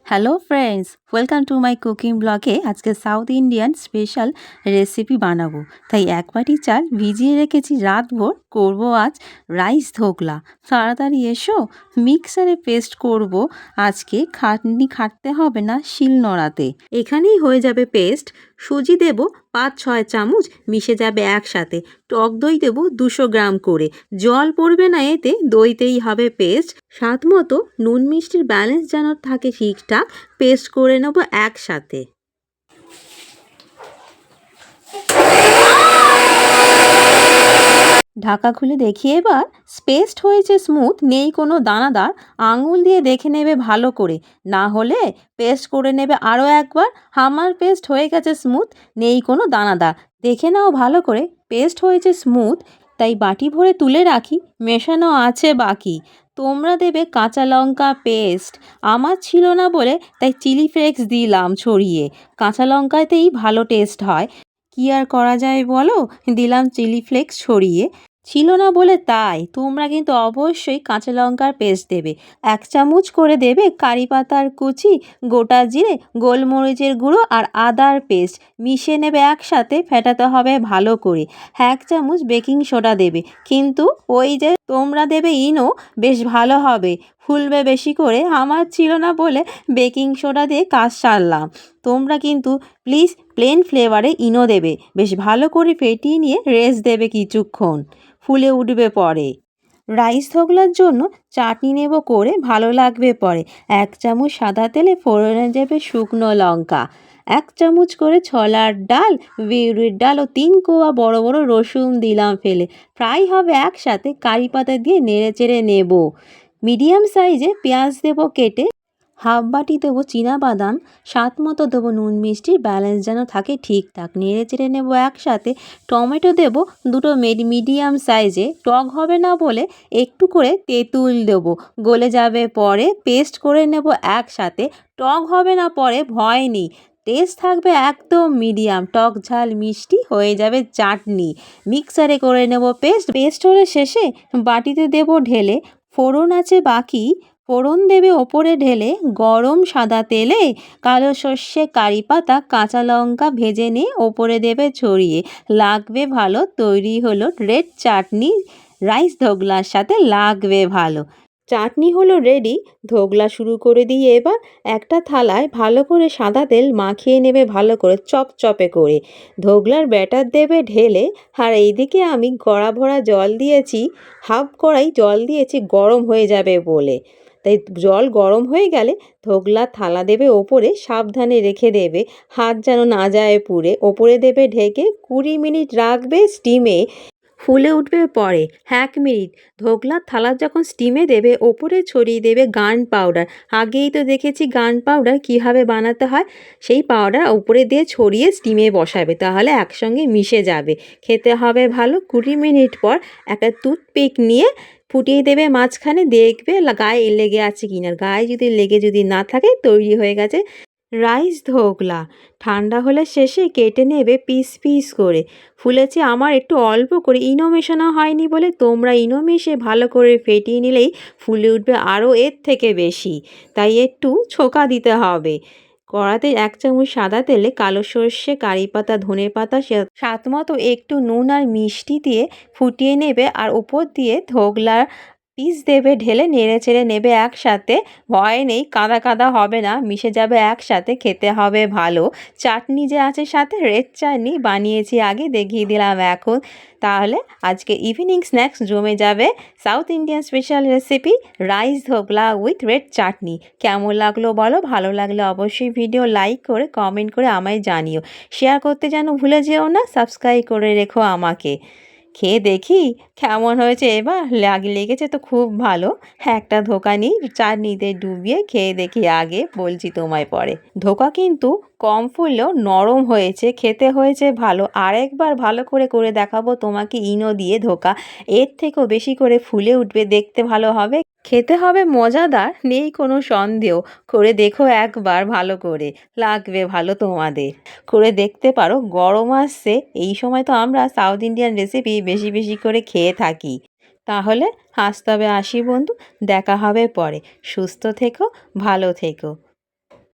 Hello friends, welcome to my cooking ব্লগে। আজকে south Indian special recipe বানাবো। তাই এক বাটি চাল ভিজিয়ে রেখেছি রাতভর। করব আজ রাইস ধোকলা। তাড়াতাড়ি এসো, মিক্সারে পেস্ট করব। আজকে খাটনি খাটতে হবে না শিলনোড়াতে, এখানেই হয়ে যাবে পেস্ট। সুজি দেব 5-6 চামচ, মিশে যাবে একসাথে। টক দই দেবো 200 গ্রাম করে। জল পড়বে না এতে, দইতেই হবে পেস্ট। স্বাদ মতো নুন মিষ্টির ব্যালেন্স যেন থাকে ঠিকঠাক, পেস্ট করে নেব একসাথে। ঢাকা খুলে দেখি এবার। পেস্ট হয়েছে স্মুথ, নেই কোনো দানাদার। আঙুল দিয়ে দেখে নেবে ভালো করে, না হলে পেস্ট করে নেবে আরও একবার। আমার পেস্ট হয়ে গেছে স্মুথ, নেই কোনো দানাদার। দেখে নাও ভালো করে, পেস্ট হয়েছে স্মুথ। তাই বাটি ভরে তুলে রাখি, মেশানো আছে বাকি। তোমরা দেবে কাঁচা লঙ্কা পেস্ট, আমার ছিল না বলে তাই চিলি ফ্লেক্স দিলাম ছড়িয়ে। কাঁচা লঙ্কাতেই ভালো টেস্ট হয়, কি আর করা যায় বলো, দিলাম চিলি ফ্লেক্স ছড়িয়ে। ছিল না বলে তাই, তোমরা কিন্তু অবশ্যই কাঁচা লঙ্কার পেস্ট দেবে। 1 চামচ করে দেবে কারি পাতার কুচি, গোটা জিরে, গোলমরিচের গুঁড়ো আর আদার পেস্ট। মিশিয়ে নেবে একসাথে, ফেটাতে হবে ভালো করে। 1 চামচ বেকিং সোডা দেবে, কিন্তু ওই যে তোমরা দেবে ইনো, বেশ ভালো হবে, ফুলবে বেশি করে। আমার ছিল না বলে বেকিং সোডা দিয়ে কাজ সারলাম। তোমরা কিন্তু প্লিজ প্লেন ফ্লেভারে ইনো দেবে। বেশ ভালো করে ফেটিয়ে নিয়ে রেস্ট দেবে কিছুক্ষণ, ফুলে উঠবে পরে। রাইস ধোকলার জন্য চাটনি নেব করে, ভালো লাগবে পরে। 1 চামচ সাদা তেলে ফোড়নে দেবে শুকনো লঙ্কা। 1 চামচ করে ছোলার ডাল, বিউলির ডাল ও 3 কোয়া বড় বড় রসুন দিলাম ফেলে। ফ্রাই হবে একসাথে, কারি পাতা দিয়ে নেড়ে চেড়ে নেব। মিডিয়াম সাইজে পেঁয়াজ দেব কেটে। হাফ বাটি দেবো বাদাম, স্বাদ মতো দেবো নুন মিষ্টির ব্যালেন্স যেন থাকে ঠিকঠাক। নেড়ে চেড়ে নেবো একসাথে। টমেটো দেবো 2টো মিডিয়াম সাইজে, টক হবে না বলে একটু করে তেঁতুল দেবো, গলে যাবে পরে। পেস্ট করে নেব একসাথে, টক হবে না পরে ভয় নেই। টেস্ট থাকবে একদম মিডিয়াম, টক ঝাল মিষ্টি হয়ে যাবে চাটনি। মিক্সারে করে নেব পেস্ট হলে শেষে বাটিতে দেব ঢেলে। ফোড়ন আছে বাকি, ফোড়ন দেবে ওপরে ঢেলে। গরম সাদা তেলে কালো সর্ষে, কারি পাতা, কাঁচা লঙ্কা ভেজে নিয়ে ওপরে দেবে ছড়িয়ে। লাগবে ভালো, তৈরি হলো রেড চাটনি। রাইস ধোকলার সাথে লাগবে ভালো। চাটনি হলো রেডি, ধোকলা শুরু করে দিয়ে এবার একটা থালায় ভালো করে সাদা তেল মাখিয়ে নেবে ভালো করে, চপচপে করে। ধোকলার ব্যাটার দেবে ঢেলে। আর এইদিকে আমি গড়া ভরা জল দিয়েছি, হাফ কড়াই জল দিয়েছি, গরম হয়ে যাবে বলে। তাই জল গরম হয়ে গেলে ধোকলার থালা দেবে ওপরে, সাবধানে রেখে দেবে, হাত যেন না যায় পুড়ে। ওপরে দেবে ঢেকে 20 মিনিট রাখবে স্টিমে, ফুলে উঠবে পরে। 1 মিনিট ধোকলার থালা যখন স্টিমে দেবে, ওপরে ছড়িয়ে দেবে গার্ন পাউডার। আগেই তো দেখেছি গার্ন পাউডার কীভাবে বানাতে হয়। সেই পাউডার ওপরে দিয়ে ছড়িয়ে স্টিমে বসাবে, তাহলে একসঙ্গে মিশে যাবে। খেতে হবে ভালো। 20 মিনিট পর একটা টুথপিক নিয়ে ফুটিয়ে দেবে মাঝখানে, দেখবে গায়ে লেগে আছে কিনা। গায়ে যদি না থাকে, তৈরি হয়ে গেছে রাইস ধোকলা। ঠান্ডা হলে শেষে কেটে নেবে পিস পিস করে। ফুলেছে আমার একটু অল্প করে, ইনো মেশানো হয়নি বলে। তোমরা ইনো মিশে ভালো করে ফেটিয়ে নিলেই ফুলে উঠবে আরও এর থেকে বেশি, তাই একটু ছোকা দিতে হবে। কড়াতে 1 চামচ সাদা তেলে কালো সর্ষে, কারি পাতা, ধনে পাতা, স্বাদ মতো একটু নুন আর মিষ্টি দিয়ে ফুটিয়ে নেবে। আর উপর দিয়ে ধোকলার পিস দেবে ঢেলে, নেড়ে চেড়ে নেবে একসাথে। ভয় নেই, কাদা কাদা হবে না, মিশে যাবে একসাথে। খেতে হবে ভালো। চাটনি যে আছে সাথে, রেড চাটনি বানিয়েছি আগে, দেখিয়ে দিলাম এখন। তাহলে আজকে ইভিনিং স্ন্যাক্স জমে যাবে। South Indian special recipe rice dhokla with red chutney. কেমন লাগলো বলো, ভালো লাগলে অবশ্যই ভিডিও লাইক করে কমেন্ট করে আমায় জানিও। শেয়ার করতে যেন ভুলে যেও না, সাবস্ক্রাইব করে রেখো আমাকে। খেয়ে দেখি কেমন হয়েছে এবার। লেগেছে তো খুব ভালো। একটা ধোকা নিই, চাটনিতে ডুবিয়ে খেয়ে দেখি আগে, বলছি তোমায় পরে। ধোকা কিন্তু কম ফুললেও নরম হয়েছে, খেতে হয়েছে ভালো। আরেকবার ভালো করে করে দেখাবো তোমাকে ইনো দিয়ে ধোকা। এর থেকেও বেশি করে ফুলে উঠবে, দেখতে ভালো হবে, খেতে হবে মজাদার, নেই কোনো সন্দেহ। করে দেখো একবার ভালো করে, লাগবে ভালো তোমাদের। করে দেখতে পারো, গরম আসছে, এই সময় তো আমরা সাউথ ইন্ডিয়ান রেসিপি বেশি বেশি করে খেয়ে থাকি। তাহলে আজ তবে আসি বন্ধু, দেখা হবে পরে। সুস্থ থেকো, ভালো থেকো।